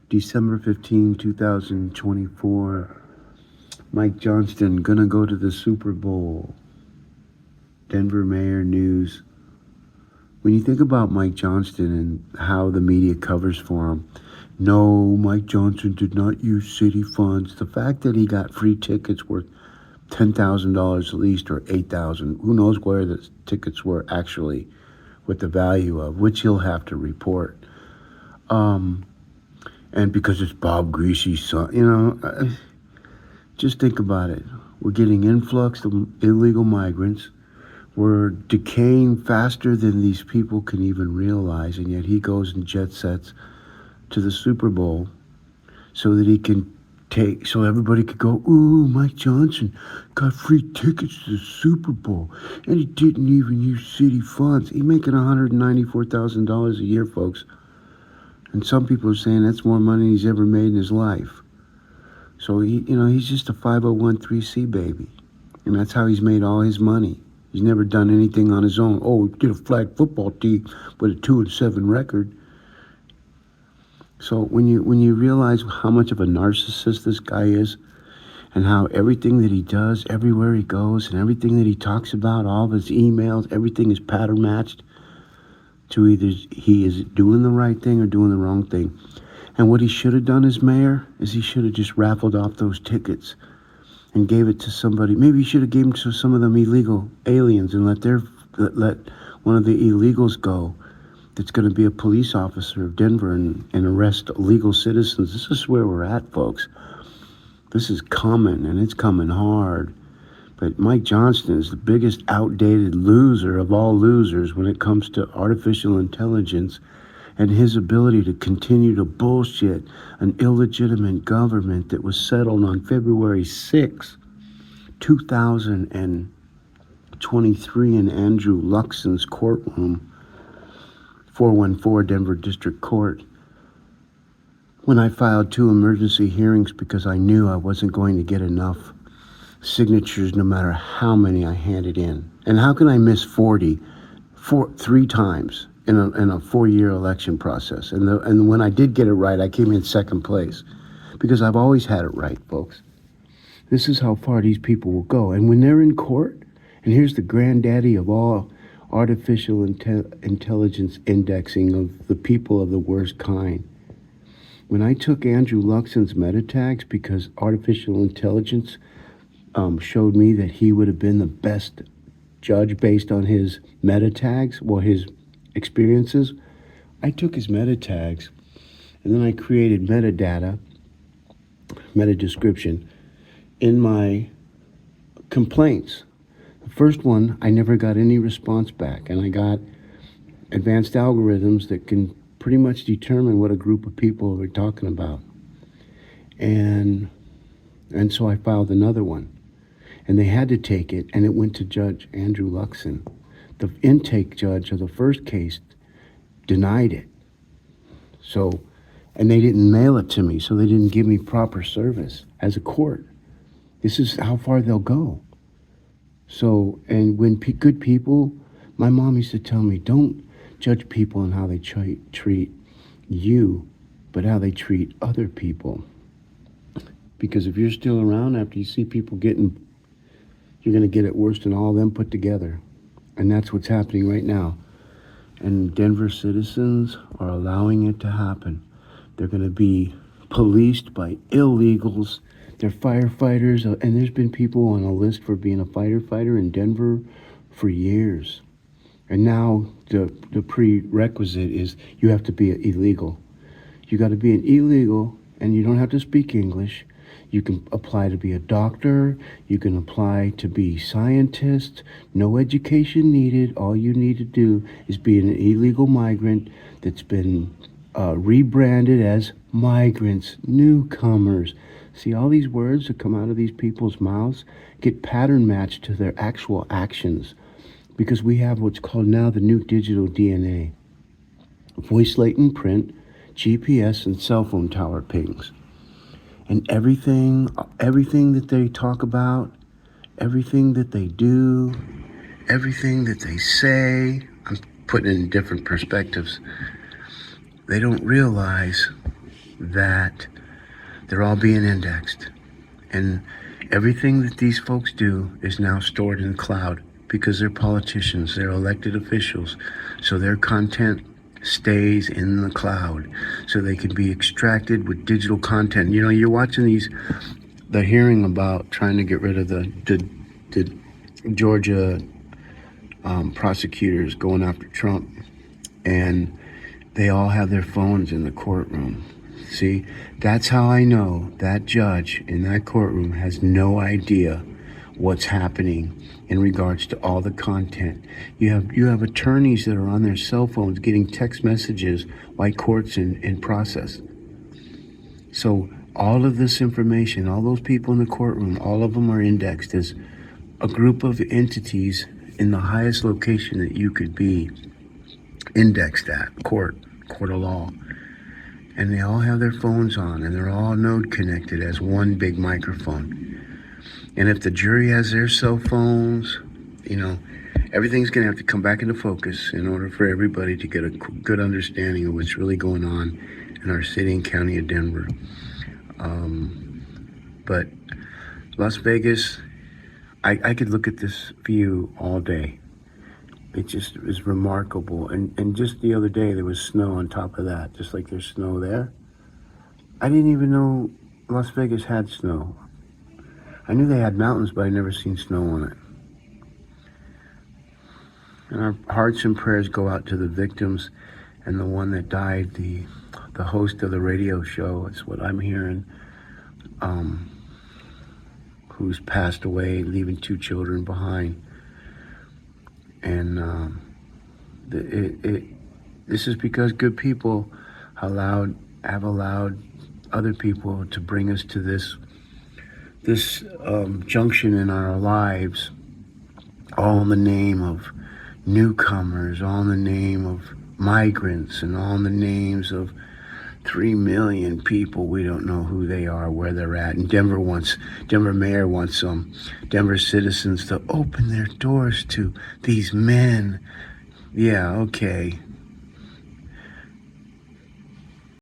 December 15, 2024. Mike Johnston gonna go to the Super Bowl. Denver Mayor News. When you think about Mike Johnston and how the media covers for him, no, Mike Johnston did not use city funds. The fact that he got free tickets worth $10,000 at least, or $8,000, who knows where the tickets were actually, with the value of, which he'll have to report. And because it's Bob Greasy's son, just think about it. We're getting influx of illegal migrants. We're decaying faster than these people can even realize, and yet he goes and jet sets to the Super Bowl so that he can so everybody could go, ooh, Mike Johnson got free tickets to the Super Bowl, and he didn't even use city funds. He's making $194,000 a year, folks. And some people are saying that's more money he's ever made in his life. So he's just a 501(c)(3) baby, and that's how he's made all his money. He's never done anything on his own. Oh, he did a flag football team with a 2-7 record. So when you realize how much of a narcissist this guy is, and how everything that he does, everywhere he goes, and everything that he talks about, all of his emails, everything is pattern matched to either he is doing the right thing or doing the wrong thing. And what he should have done as mayor is he should have just raffled off those tickets and gave it to somebody. Maybe he should have given to some of them illegal aliens and let one of the illegals go that's going to be a police officer of Denver and arrest illegal citizens. This is where we're at, folks. This is coming, and it's coming hard. But Mike Johnston is the biggest outdated loser of all losers when it comes to artificial intelligence and his ability to continue to bullshit an illegitimate government that was settled on February 6, 2023 in Andrew Luxon's courtroom, 414 Denver District Court, when I filed 2 emergency hearings because I knew I wasn't going to get enough signatures no matter how many I handed in. And how can I miss 3 times in a 4-year election process? And when I did get it right, I came in second place because I've always had it right, folks. This is how far these people will go. And when they're in court, and here's the granddaddy of all artificial intelligence indexing of the people of the worst kind. When I took Andrew Luxon's meta tags because artificial intelligence showed me that he would have been the best judge based on his meta tags, his experiences, I took his meta tags and then I created metadata, meta description, in my complaints. The first one, I never got any response back, and I got advanced algorithms that can pretty much determine what a group of people are talking about. And so I filed another one, and they had to take it, and it went to Judge Andrew Luxon. The intake judge of the first case denied it. So, and they didn't mail it to me, so they didn't give me proper service as a court. This is how far they'll go. So, and when good people, my mom used to tell me, don't judge people on how they treat you, but how they treat other people. Because if you're still around after you see people you're going to get it worse than all of them put together. And that's what's happening right now. And Denver citizens are allowing it to happen. They're going to be policed by illegals. They're firefighters, and there's been people on a list for being a firefighter in Denver for years. And now the prerequisite is you have to be illegal. You got to be an illegal, and you don't have to speak English. You can apply to be a doctor. You can apply to be scientist. No education needed. All you need to do is be an illegal migrant that's been rebranded as migrants, newcomers. See, all these words that come out of these people's mouths get pattern matched to their actual actions, because we have what's called now the new digital DNA. Voice latent print, GPS, and cell phone tower pings. And everything that they talk about, everything that they do, everything that they say, I'm putting it in different perspectives. They don't realize that they're all being indexed. And everything that these folks do is now stored in the cloud because they're politicians, they're elected officials. So their content stays in the cloud so they can be extracted with digital content. You know, you're watching the hearing about trying to get rid of the Georgia prosecutors going after Trump, and they all have their phones in the courtroom. See, that's how I know that judge in that courtroom has no idea what's happening in regards to all the content. You have attorneys that are on their cell phones getting text messages while court's in process. So all of this information, all those people in the courtroom, all of them are indexed as a group of entities in the highest location that you could be indexed at, court of law. And they all have their phones on, and they're all node connected as one big microphone. And if the jury has their cell phones, you know, everything's going to have to come back into focus in order for everybody to get a good understanding of what's really going on in our city and county of Denver. But Las Vegas, I could look at this view all day. It just is remarkable. And just the other day, there was snow on top of that, just like there's snow there. I didn't even know Las Vegas had snow. I knew they had mountains, but I'd never seen snow on it. And our hearts and prayers go out to the victims and the one that died, the host of the radio show, it's what I'm hearing, who's passed away, leaving 2 children behind. And this is because good people have allowed other people to bring us to this junction in our lives, all in the name of newcomers, all in the name of migrants, and all in the names of 3 million people. We don't know who they are, where they're at. And Denver mayor wants Denver citizens to open their doors to these men. Yeah, okay.